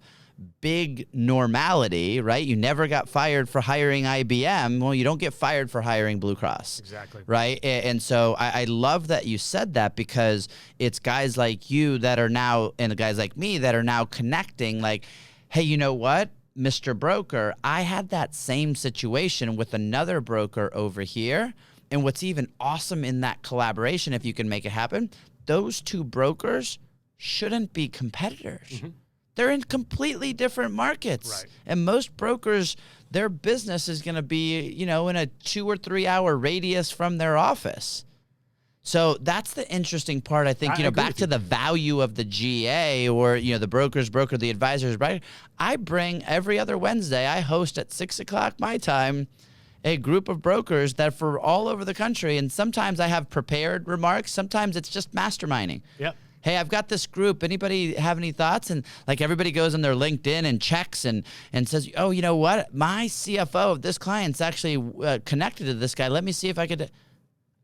big normality, right? You never got fired for hiring IBM. Well, you don't get fired for hiring Blue Cross. Exactly. Right? And so I love that you said that, because it's guys like you that are now, and guys like me that are now connecting, like, hey, you know what, Mr. Broker, I had that same situation with another broker over here. And what's even awesome in that collaboration, if you can make it happen, those 2 brokers shouldn't be competitors. Mm-hmm. They're in completely different markets. Right. And most brokers, their business is going to be, in a 2 or 3 hour radius from their office. So that's the interesting part, I think, back to the value of the GA or, the broker's broker, the advisor's right. I bring every other Wednesday, I host at 6:00 my time, a group of brokers that for all over the country. And sometimes I have prepared remarks. Sometimes it's just masterminding. Yep. Hey, I've got this group. Anybody have any thoughts? And like everybody goes on their LinkedIn and checks and says, oh, you know what? My CFO of this client's actually connected to this guy. Let me see if I could.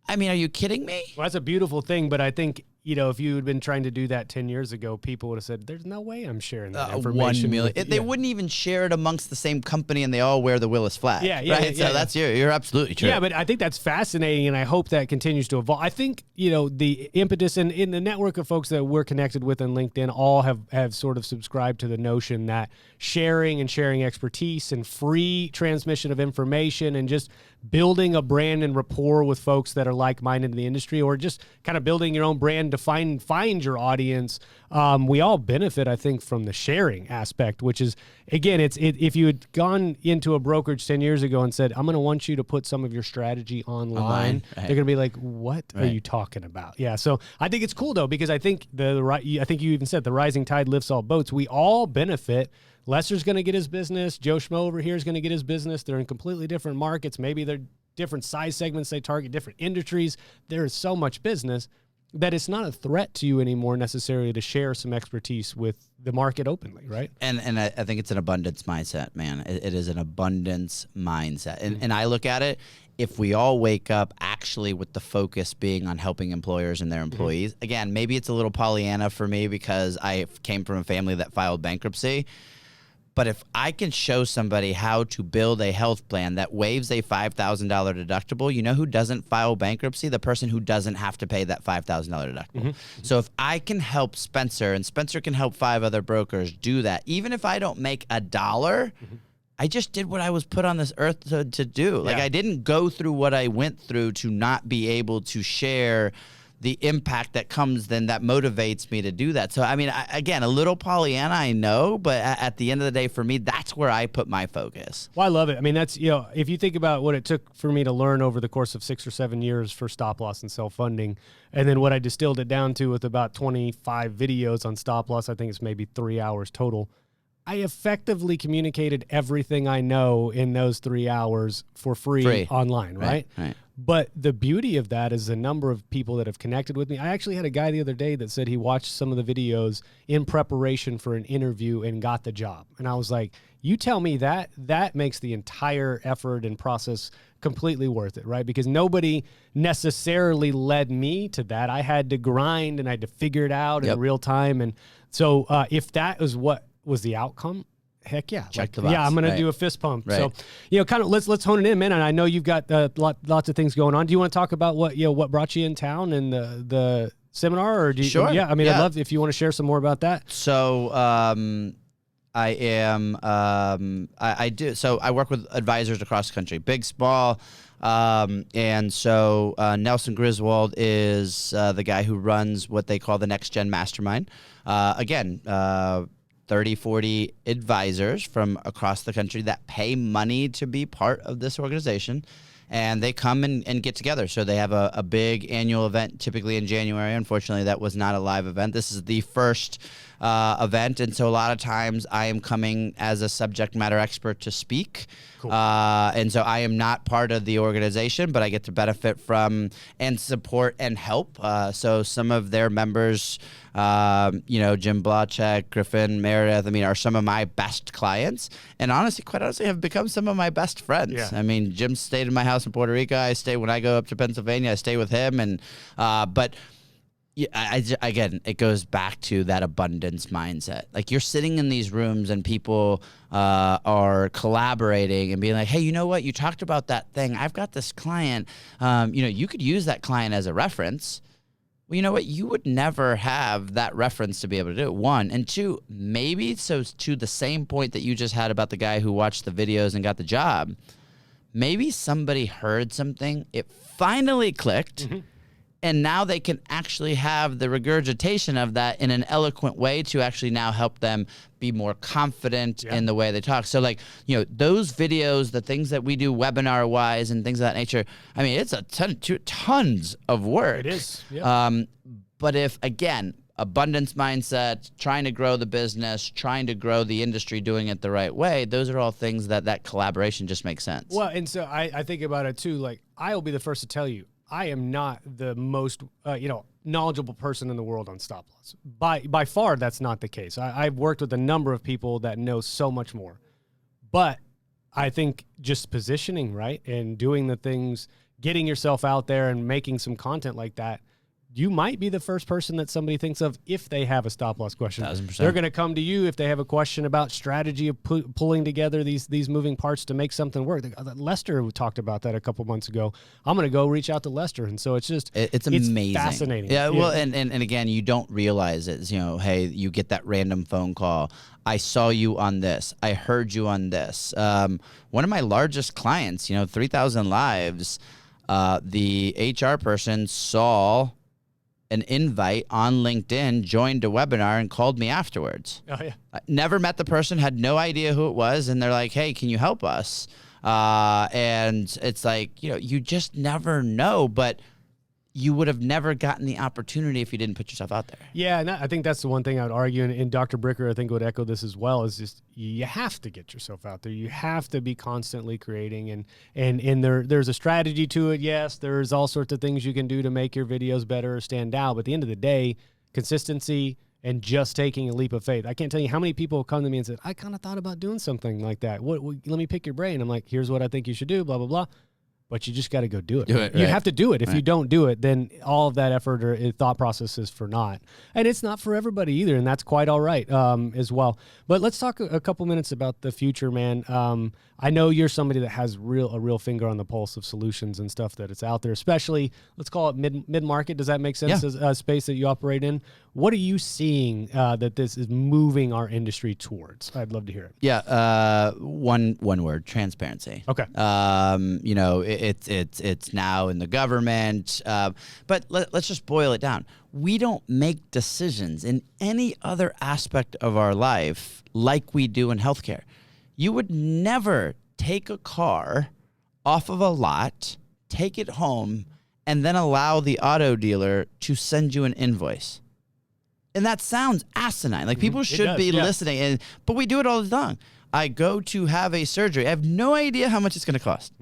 I mean, are you kidding me? Well, that's a beautiful thing. But I think, if you had been trying to do that 10 years ago, people would have said, there's no way I'm sharing that information. 1 million. They wouldn't even share it amongst the same company, and they all wear the Willis flag. Yeah. Right? So that's you're absolutely true. Yeah, but I think that's fascinating, and I hope that continues to evolve. I think, the impetus in the network of folks that we're connected with on LinkedIn all have sort of subscribed to the notion that sharing expertise and free transmission of information and just building a brand and rapport with folks that are like-minded in the industry, or just kind of building your own brand to find your audience. We all benefit, I think, from the sharing aspect, which is, again, if you had gone into a brokerage 10 years ago and said, I'm going to want you to put some of your strategy online, right. They're going to be like, what are you talking about? Yeah. So I think it's cool though, because I think I think you even said the rising tide lifts all boats. We all benefit. Lester's going to get his business. Joe Schmo over here is going to get his business. They're in completely different markets. Maybe they're different size segments. They target different industries. There is so much business that it's not a threat to you anymore necessarily to share some expertise with the market openly, right? And I think it's an abundance mindset, man. It is an abundance mindset. And I look at it, if we all wake up actually with the focus being on helping employers and their employees, again, maybe it's a little Pollyanna for me because I came from a family that filed bankruptcy. But if I can show somebody how to build a health plan that waives a $5,000 deductible, you know who doesn't file bankruptcy? The person who doesn't have to pay that $5,000 deductible. Mm-hmm. So if I can help Spencer, and Spencer can help 5 other brokers do that, even if I don't make $1, mm-hmm. I just did what I was put on this earth to do. Like, I didn't go through what I went through to not be able to share the impact that comes, then that motivates me to do that. So, I mean, again, a little Pollyanna, I know, but at the end of the day, for me, that's where I put my focus. Well, I love it. I mean, that's, if you think about what it took for me to learn over the course of 6 or 7 years for stop loss and self-funding, and then what I distilled it down to with about 25 videos on stop loss, I think it's maybe 3 hours total. I effectively communicated everything I know in those 3 hours for free. Online, right? Right. But the beauty of that is the number of people that have connected with me. I actually had a guy the other day that said he watched some of the videos in preparation for an interview and got the job. And I was like, you tell me that makes the entire effort and process completely worth it, right? Because nobody necessarily led me to that. I had to grind and I had to figure it out in real time. And so if that is what was the outcome, heck yeah. Check the box. Yeah, I'm going to do a fist pump. Right. So, kind of let's hone it in, man. And I know you've got lots of things going on. Do you want to talk about what brought you in town and the seminar, or do you? Sure. Yeah, I mean, I'd love if you want to share some more about that. So, I am. I do. So I work with advisors across the country, big, small. And so Nelson Griswold is the guy who runs what they call the Next Gen Mastermind. 30, 40 advisors from across the country that pay money to be part of this organization. and they come and get together. So they have a big annual event, typically in January. Unfortunately, that was not a live event. This is the first event, and so a lot of times I am coming as a subject matter expert to speak. Cool. And so I am not part of the organization, but I get to benefit from and support and help. So some of their members, Jim Blachek, Griffin, Meredith, are some of my best clients, and quite honestly, have become some of my best friends. Yeah. Jim stayed in my house in Puerto Rico. When I go up to Pennsylvania, I stay with him, and but. Yeah, again, it goes back to that abundance mindset. Like, you're sitting in these rooms and people are collaborating and being like, hey, you know what? You talked about that thing. I've got this client. You could use that client as a reference. Well, you know what? You would never have that reference to be able to do it, one. And two, maybe so to the same point that you just had about the guy who watched the videos and got the job, maybe somebody heard something, it finally clicked, and now they can actually have the regurgitation of that in an eloquent way to actually now help them be more confident in the way they talk. So, those videos, the things that we do webinar-wise and things of that nature, it's a tons of work. It is. Yeah. But if, again, abundance mindset, trying to grow the business, trying to grow the industry, doing it the right way, those are all things that collaboration just makes sense. Well, and so I think about it too. Like, I'll be the first to tell you, I am not the most, knowledgeable person in the world on stop loss. By far, that's not the case. I've worked with a number of people that know so much more. But I think just positioning, right, and doing the things, getting yourself out there and making some content like that, you might be the first person that somebody thinks of if they have a stop loss question. 1,000%. They're going to come to you if they have a question about strategy of pulling together these moving parts to make something work. Lester talked about that a couple months ago. I'm going to go reach out to Lester. And so it's amazing. It's fascinating. Yeah, well, and again, you don't realize it. Hey, you get that random phone call. I saw you on this. I heard you on this. One of my largest clients, 3,000 lives, the HR person saw an invite on LinkedIn, joined a webinar, and called me afterwards. Oh, yeah. I never met the person, had no idea who it was, and they're like, hey, can you help us? And it's like, you just never know, but you would have never gotten the opportunity if you didn't put yourself out there. Yeah, and I think that's the one thing I would argue, and Dr. Bricker, I think, would echo this as well, is just you have to get yourself out there. You have to be constantly creating, and there's a strategy to it, yes. There's all sorts of things you can do to make your videos better or stand out, but at the end of the day, consistency and just taking a leap of faith. I can't tell you how many people have come to me and said, I kind of thought about doing something like that. Let me pick your brain. I'm like, here's what I think you should do, blah, blah, blah. But you just got to go do it. You have to do it. If you don't do it, then all of that effort or thought process is for naught. And it's not for everybody either, and that's quite all right as well. But let's talk a couple minutes about the future, man. I know you're somebody that has a real finger on the pulse of solutions and stuff that it's out there, especially, let's call it mid-market. Does that make sense as a space that you operate in? What are you seeing that this is moving our industry towards? I'd love to hear it. Yeah, one word: transparency. Okay. It's now in the government, but let's just boil it down. We don't make decisions in any other aspect of our life like we do in healthcare. You would never take a car off of a lot, take it home, and then allow the auto dealer to send you an invoice. And that sounds asinine. Like, people should be listening, but we do it all the time. I go to have a surgery. I have no idea how much it's going to cost.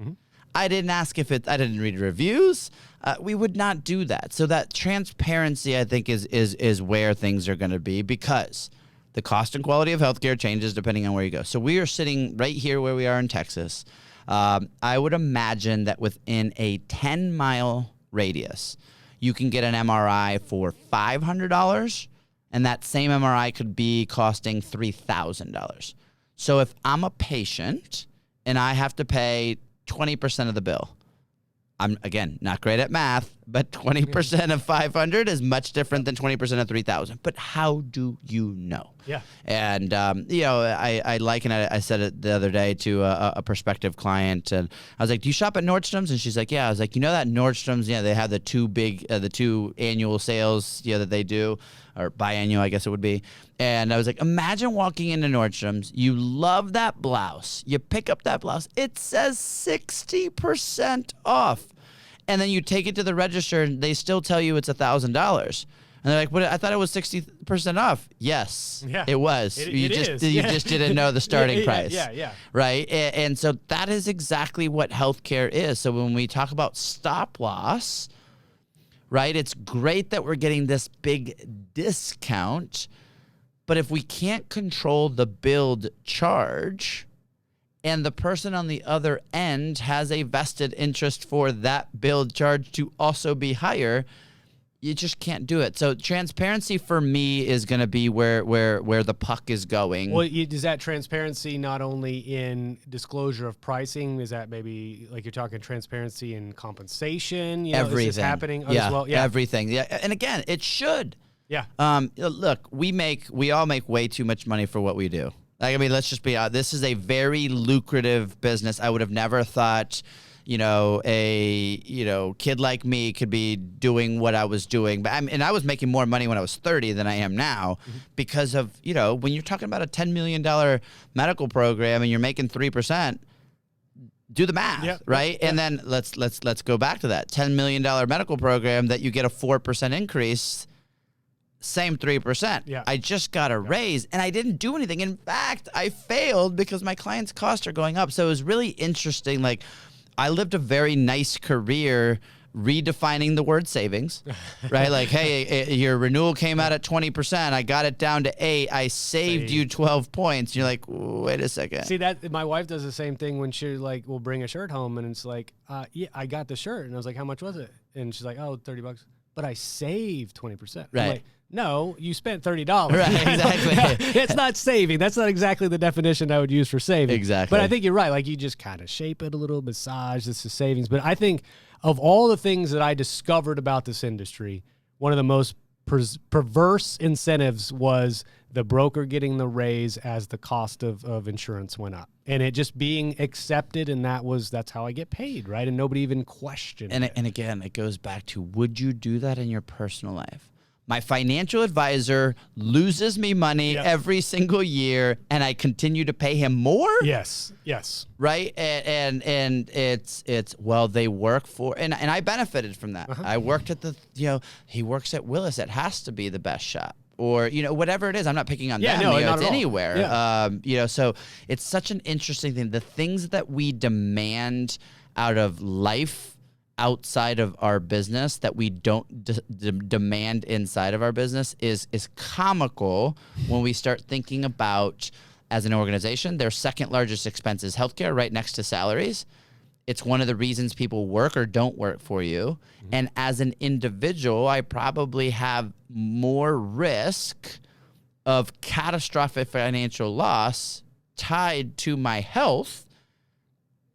I didn't ask I didn't read reviews. We would not do that. So that transparency, I think, is where things are going to be, because the cost and quality of healthcare changes depending on where you go. So we are sitting right here where we are in Texas. I would imagine that within a 10-mile radius, you can get an MRI for $500, and that same MRI could be costing $3,000. So if I'm a patient and I have to pay 20% of the bill, I'm, again, not great at math, but 20% of 500 is much different than 20% of 3,000. But how do you know? Yeah. And, I liken it. I said it the other day to a prospective client, and I was like, do you shop at Nordstrom's? And she's like, yeah. I was like, that Nordstrom's, they have the two annual sales, that they do, or biannual, I guess it would be. And I was like, imagine walking into Nordstrom's. You love that blouse. You pick up that blouse. It says 60% off. And then you take it to the register and they still tell you it's $1,000. And they're like, "What? I thought it was 60% off." Yes, it was. You just didn't know the starting price. Yeah. Right? And so that is exactly what healthcare is. So when we talk about stop loss, right, it's great that we're getting this big discount, but if we can't control the billed charge, and the person on the other end has a vested interest for that billed charge to also be higher, you just can't do it. So transparency for me is going to be where the puck is going. Well, is that transparency not only in disclosure of pricing? Is that maybe like you're talking transparency in compensation? Everything. Is this happening as well? Yeah, everything. Yeah, and again, it should. Yeah. Look, we all make way too much money for what we do. Let's just be honest. This is a very lucrative business. I would have never thought, a kid like me could be doing what I was doing. But I was making more money when I was 30 than I am now, because of, when you're talking about a $10 million medical program and you're making 3%, do the math, right? And then let's go back to that $10 million medical program that you get a 4% increase. Same 3%. Yeah. I just got a raise and I didn't do anything. In fact, I failed because my clients' costs are going up. So it was really interesting. Like, I lived a very nice career redefining the word savings, right? Like, hey, your renewal came out at 20%. I got it down to 8. I saved you 12 points. You're like, wait a second. See, that my wife does the same thing when she will bring a shirt home and it's like, yeah, I got the shirt. And I was like, how much was it? And she's like, oh, $30. But I saved 20%. Right. I'm like, no, you spent $30. Right, exactly. It's not saving. That's not exactly the definition I would use for saving. Exactly. But I think you're right. Like, you just kind of shape it a little, massage. This is savings. But I think of all the things that I discovered about this industry, one of the most perverse incentives was the broker getting the raise as the cost of insurance went up, and it just being accepted, and that's how I get paid, right? And nobody even questioned it. And again, it goes back to, would you do that in your personal life? My financial advisor loses me money every single year, and I continue to pay him more. Yes. Right, and it's they work for, and I benefited from that. I worked at he works at Willis. It has to be the best shop, or whatever it is. I'm not picking on them. It's anywhere. So it's such an interesting thing. The things that we demand out of life outside of our business that we don't demand inside of our business is comical when we start thinking about, as an organization, their second largest expense is healthcare, right next to salaries. It's one of the reasons people work or don't work for you. And as an individual, I probably have more risk of catastrophic financial loss tied to my health,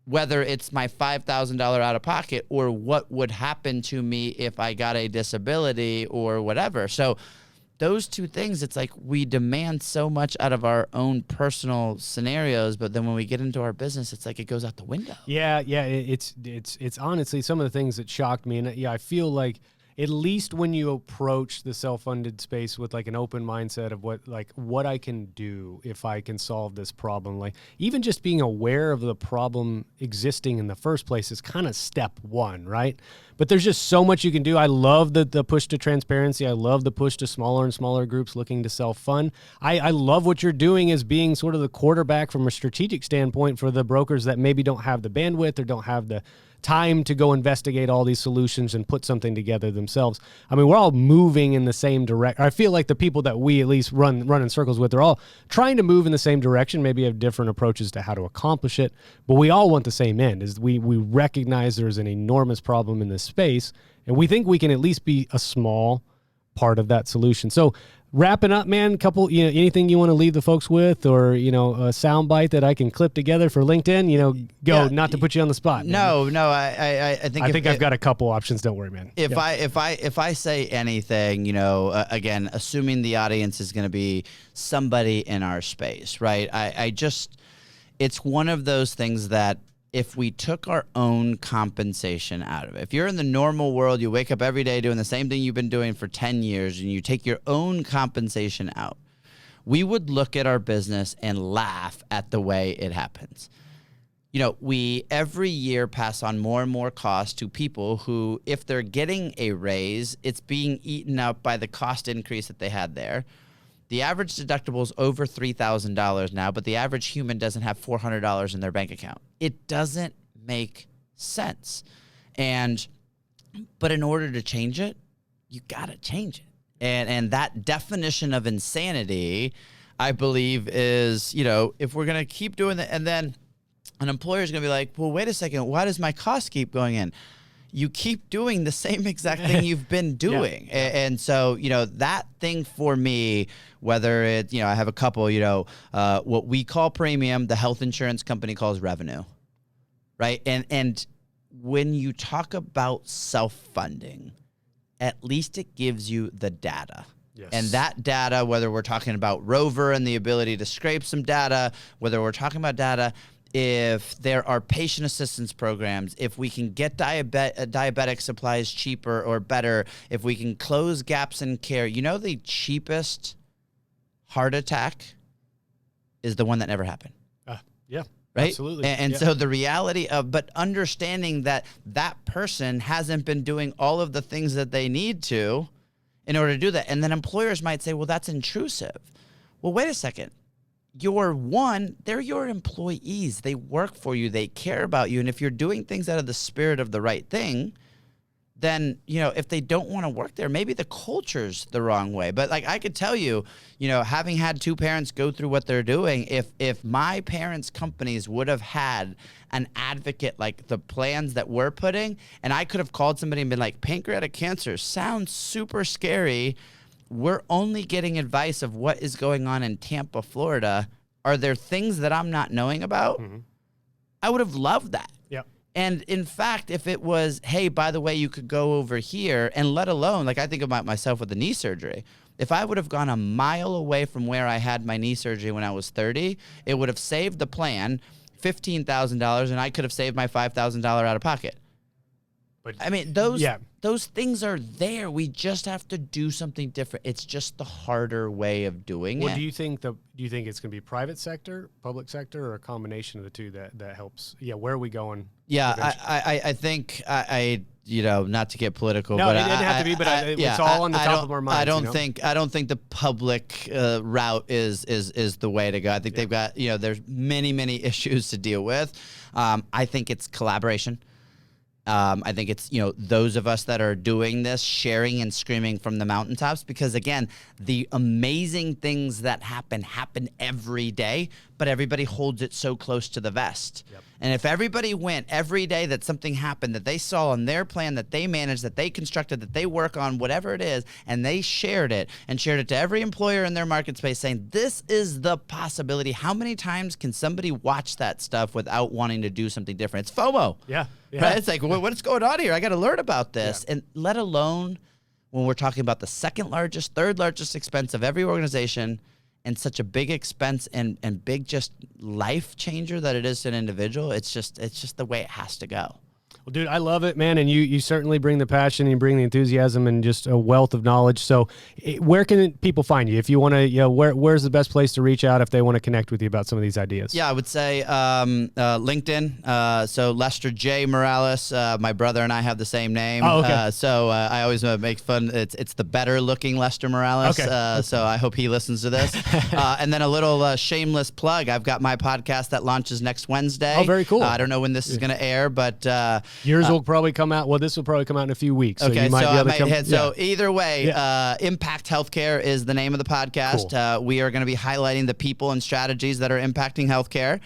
whether it's my $5,000 out of pocket or what would happen to me if I got a disability or whatever. So those two things, it's like we demand so much out of our own personal scenarios, but then when we get into our business, it's like it goes out the window. Yeah. It's honestly some of the things that shocked me. And I feel like, at least when you approach the self-funded space with like an open mindset of what I can do if I can solve this problem, like even just being aware of the problem existing in the first place is kind of step one, right? But there's just so much you can do. I love the push to transparency. I love the push to smaller and smaller groups looking to self-fund. I love what you're doing as being sort of the quarterback from a strategic standpoint for the brokers that maybe don't have the bandwidth or don't have the time to go investigate all these solutions and put something together themselves. I mean, we're all moving in the same direction. I feel like the people that we at least run in circles with, they're all trying to move in the same direction, maybe have different approaches to how to accomplish it, but we all want the same end. Is we recognize there's an enormous problem in this space, and we think we can at least be a small part of that solution. So wrapping up, man, anything you want to leave the folks with, or, a sound bite that I can clip together for LinkedIn, not to put you on the spot. No, man. I think I've got a couple options. Don't worry, man. If I say anything, again, assuming the audience is going to be somebody in our space, right? It's one of those things that if we took our own compensation out of it, if you're in the normal world, you wake up every day doing the same thing you've been doing for 10 years and you take your own compensation out, we would look at our business and laugh at the way it happens. We every year pass on more and more costs to people who, if they're getting a raise, it's being eaten up by the cost increase that they had there. The average deductible is over $3,000 now, but the average human doesn't have $400 in their bank account. It doesn't make sense. But in order to change it, you got to change it. And that definition of insanity, I believe, is, if we're going to keep doing that, and then an employer is going to be like, well, wait a second, why does my cost keep going in? You keep doing the same exact thing you've been doing. Yeah. And so, that thing for me, whether it, I have a couple, what we call premium, the health insurance company calls revenue, right? And when you talk about self-funding, at least it gives you the data. Yes. And that data, whether we're talking about Rover and the ability to scrape some data, whether we're talking about data, if there are patient assistance programs, if we can get diabetic supplies cheaper or better, if we can close gaps in care, the cheapest heart attack is the one that never happened. Yeah, right? Absolutely. And so the reality but understanding that person hasn't been doing all of the things that they need to in order to do that. And then employers might say, well, that's intrusive. Well, wait a second. They're your employees. They work for you. They care about you. And if you're doing things out of the spirit of the right thing, then, if they don't want to work there, maybe the culture's the wrong way. But I could tell you, having had two parents go through what they're doing, if my parents' companies would have had an advocate like the plans that we're putting, and I could have called somebody and been like, pancreatic cancer sounds super scary. We're only getting advice of what is going on in Tampa, Florida. Are there things that I'm not knowing about? Mm-hmm. I would have loved that. Yeah. And in fact, if it was, hey, by the way, you could go over here, and let alone, I think about myself with the knee surgery. If I would have gone a mile away from where I had my knee surgery when I was 30, it would have saved the plan $15,000, and I could have saved my $5,000 out of pocket. But those things are there. We just have to do something different. It's just the harder way of doing it. Do you think it's going to be private sector, public sector, or a combination of the two that helps? Yeah, where are we going? Yeah, I think not to get political, no, but it didn't have to be. But it's all on the top of our minds. I don't think the public route is the way to go. I think they've got there's many issues to deal with. I think it's collaboration. I think it's, those of us that are doing this, sharing and screaming from the mountaintops, because again, the amazing things that happen every day, but everybody holds it so close to the vest. Yep. And if everybody went every day that something happened that they saw on their plan, that they managed, that they constructed, that they work on, whatever it is, and they shared it to every employer in their market space saying, this is the possibility. How many times can somebody watch that stuff without wanting to do something different? It's FOMO. Yeah. Right? It's like, what's going on here? I got to learn about this. Yeah. And let alone when we're talking about the second largest, third largest expense of every organization, and such a big expense and big just life changer that it is to an individual. It's just the way it has to go. Well, dude, I love it, man, and you certainly bring the passion, and you bring the enthusiasm, and just a wealth of knowledge. So, where can people find you if you want to? Where's the best place to reach out if they want to connect with you about some of these ideas? Yeah, I would say LinkedIn. So Lester J. Morales, my brother and I have the same name. Oh, okay. So I always make fun. It's the better looking Lester Morales. Okay. So I hope he listens to this. And then a little shameless plug. I've got my podcast that launches next Wednesday. Oh, very cool. I don't know when this is going to air, but yours will probably come out. Well, this will probably come out in a few weeks. Okay, so you might be able to come. So either way, Impact Healthcare is the name of the podcast. Cool. We are going to be highlighting the people and strategies that are impacting healthcare,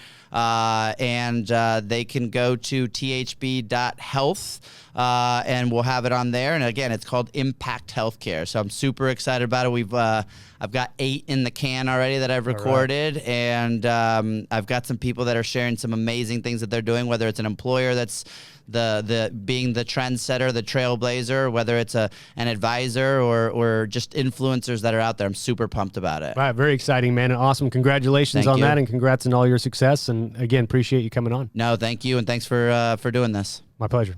and they can go to thb.health. And we'll have it on there. And again, it's called Impact Healthcare. So I'm super excited about it. I've got 8 in the can already that I've recorded, and I've got some people that are sharing some amazing things that they're doing, whether it's an employer that's being the trendsetter, the trailblazer, whether it's an advisor or just influencers that are out there. I'm super pumped about it. All right, very exciting, man. And awesome. Congratulations on that, and congrats on all your success. And again, appreciate you coming on. No, thank you, and thanks for doing this. My pleasure.